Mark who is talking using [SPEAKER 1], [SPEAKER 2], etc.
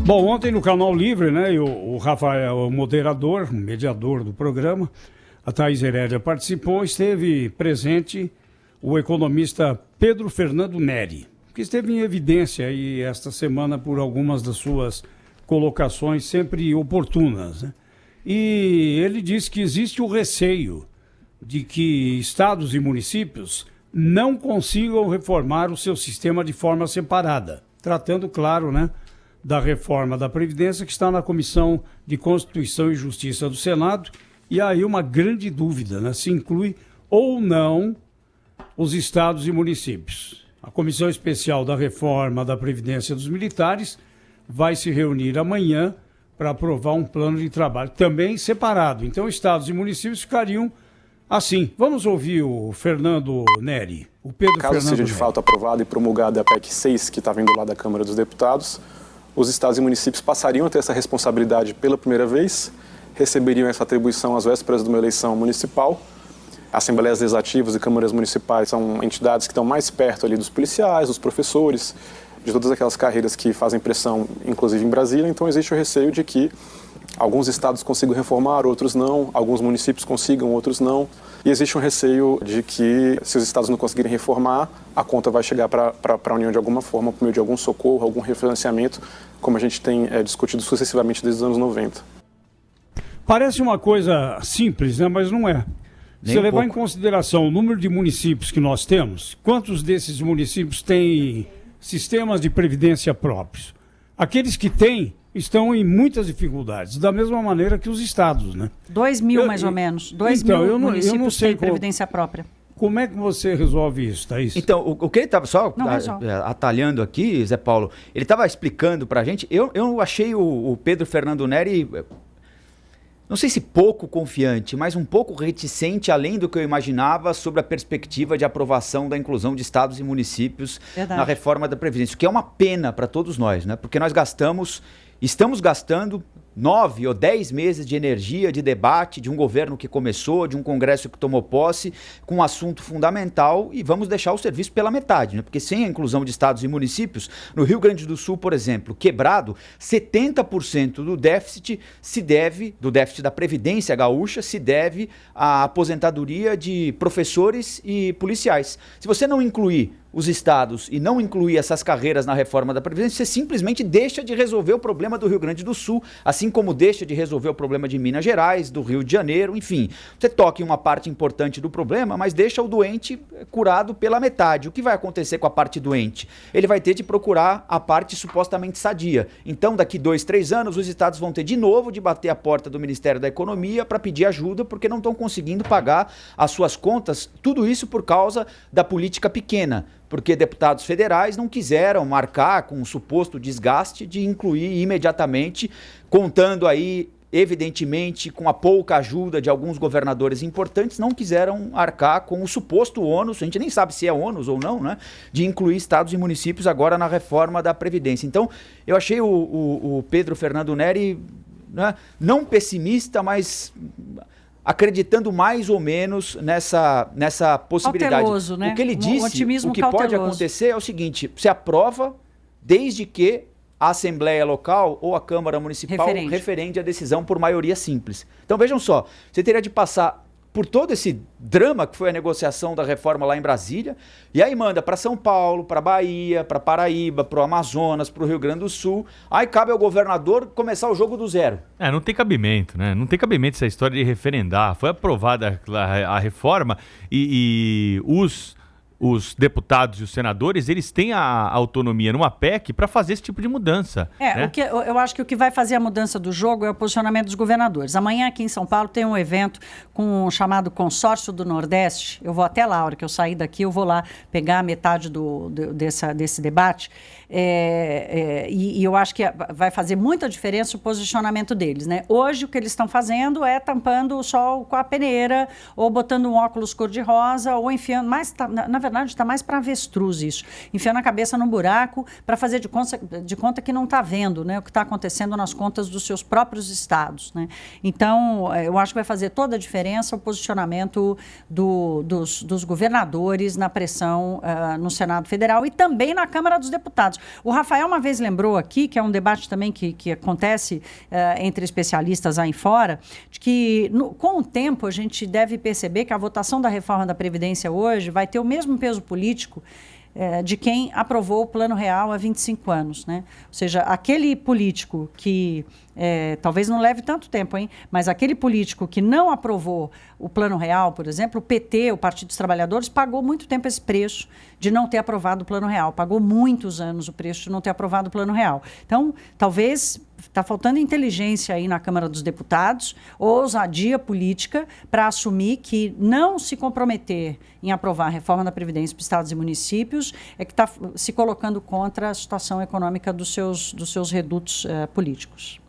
[SPEAKER 1] Bom, ontem no Canal Livre, né, o Rafael, o moderador, o mediador do programa, a Thaís Herédia participou, esteve presente o economista Pedro Fernando Neri, que esteve em evidência aí esta semana por algumas das suas colocações sempre oportunas, né? E ele disse que existe o receio de que estados e municípios não consigam reformar o seu sistema de forma separada, tratando, claro, né, da reforma da Previdência que está na Comissão de Constituição e Justiça do Senado. E aí uma grande dúvida, né, se inclui ou não os estados e municípios. A Comissão Especial da Reforma da Previdência dos Militares vai se reunir amanhã para aprovar um plano de trabalho também separado. Então, estados e municípios ficariam assim. Vamos ouvir o Fernando Neri, o Pedro
[SPEAKER 2] Caso
[SPEAKER 1] Fernando
[SPEAKER 2] seja de
[SPEAKER 1] Neri.
[SPEAKER 2] fato aprovada e promulgada a PEC 6, que está vindo lá da Câmara dos Deputados, os estados e municípios passariam a ter essa responsabilidade pela primeira vez, receberiam essa atribuição às vésperas de uma eleição municipal. Assembleias legislativas e câmaras municipais são entidades que estão mais perto ali dos policiais, dos professores, de todas aquelas carreiras que fazem pressão, inclusive em Brasília. Então existe o receio de que alguns estados consigam reformar, outros não, alguns municípios consigam, outros não. E existe um receio de que, se os estados não conseguirem reformar, a conta vai chegar para a União de alguma forma, por meio de algum socorro, algum refinanciamento, como a gente tem discutido sucessivamente desde os anos 90.
[SPEAKER 1] Parece uma coisa simples, né? Mas não é. Se levar em consideração o número de municípios que nós temos, quantos desses municípios têm sistemas de previdência próprios? Aqueles que têm estão em muitas dificuldades, da mesma maneira que os estados, né?
[SPEAKER 3] 2 mil, mais ou menos. 2
[SPEAKER 1] então,
[SPEAKER 3] mil
[SPEAKER 1] eu não
[SPEAKER 3] municípios
[SPEAKER 1] sei
[SPEAKER 3] têm previdência própria.
[SPEAKER 1] Como é que você resolve isso, Thaís?
[SPEAKER 4] Então, o que ele estava só
[SPEAKER 3] resolve.
[SPEAKER 4] atalhando aqui, Zé Paulo, ele estava explicando para a gente, eu achei o Pedro Fernando Neri, não sei se pouco confiante, mas um pouco reticente, além do que eu imaginava, sobre a perspectiva de aprovação da inclusão de estados e municípios na reforma da Previdência, o que é uma pena para todos nós, né? Porque nós estamos gastando 9 ou 10 meses de energia, de debate, de um governo que começou, de um Congresso que tomou posse, com um assunto fundamental, e vamos deixar o serviço pela metade, né? Porque sem a inclusão de estados e municípios, no Rio Grande do Sul, por exemplo, quebrado, 70% do déficit da Previdência Gaúcha se deve à aposentadoria de professores e policiais. Se você não incluir os estados e não incluir essas carreiras na reforma da Previdência, você simplesmente deixa de resolver o problema do Rio Grande do Sul, assim como deixa de resolver o problema de Minas Gerais, do Rio de Janeiro, enfim. Você toca em uma parte importante do problema, mas deixa o doente curado pela metade. O que vai acontecer com a parte doente? Ele vai ter de procurar a parte supostamente sadia. Então, daqui 2, 3 anos, os estados vão ter de novo de bater a porta do Ministério da Economia para pedir ajuda, porque não estão conseguindo pagar as suas contas, tudo isso por causa da política pequena. Porque deputados federais não quiseram marcar com o suposto desgaste de incluir imediatamente, contando aí, evidentemente, com a pouca ajuda de alguns governadores importantes, não quiseram arcar com o suposto ônus, a gente nem sabe se é ônus ou não, né, de incluir estados e municípios agora na reforma da Previdência. Então, eu achei o Pedro Fernando Neri, né, não pessimista, mas acreditando mais ou menos nessa possibilidade.
[SPEAKER 3] Cauteloso, né?
[SPEAKER 4] O que ele disse, o que pode acontecer é o seguinte: se aprova desde que a Assembleia Local ou a Câmara Municipal referende a decisão por maioria simples. Então vejam só, você teria de passar por todo esse drama que foi a negociação da reforma lá em Brasília, e aí manda para São Paulo, para Bahia, para Paraíba, para o Amazonas, para o Rio Grande do Sul, aí cabe ao governador começar o jogo do zero.
[SPEAKER 5] Não tem cabimento, né? Não tem cabimento essa história de referendar. Foi aprovada a reforma e os deputados e os senadores, eles têm a autonomia numa PEC para fazer esse tipo de mudança. Né?
[SPEAKER 3] Eu acho que o que vai fazer a mudança do jogo é o posicionamento dos governadores. Amanhã aqui em São Paulo tem um evento com o chamado Consórcio do Nordeste. Eu vou até lá, a hora que eu sair daqui, eu vou lá pegar a metade desse debate. E eu acho que vai fazer muita diferença o posicionamento deles, né? Hoje o que eles estão fazendo é tampando o sol com a peneira, ou botando um óculos cor-de-rosa, ou enfiando, mas na verdade verdade, está mais para avestruz isso, enfiando a cabeça no buraco para fazer de conta que não está vendo, né, o que está acontecendo nas contas dos seus próprios estados, né? Então, eu acho que vai fazer toda a diferença o posicionamento dos governadores na pressão no Senado Federal e também na Câmara dos Deputados. O Rafael uma vez lembrou aqui, que é um debate também que acontece entre especialistas aí fora, de que com o tempo a gente deve perceber que a votação da reforma da Previdência hoje vai ter o mesmo peso político de quem aprovou o Plano Real há 25 anos, né? Ou seja, aquele político que, talvez não leve tanto tempo, hein? Mas aquele político que não aprovou o Plano Real, por exemplo, o PT, o Partido dos Trabalhadores, pagou muito tempo esse preço de não ter aprovado o Plano Real, pagou muitos anos o preço de não ter aprovado o Plano Real. Então, talvez está faltando inteligência aí na Câmara dos Deputados, ousadia política para assumir que não se comprometer em aprovar a reforma da Previdência para estados e municípios é que está se colocando contra a situação econômica dos seus redutos políticos.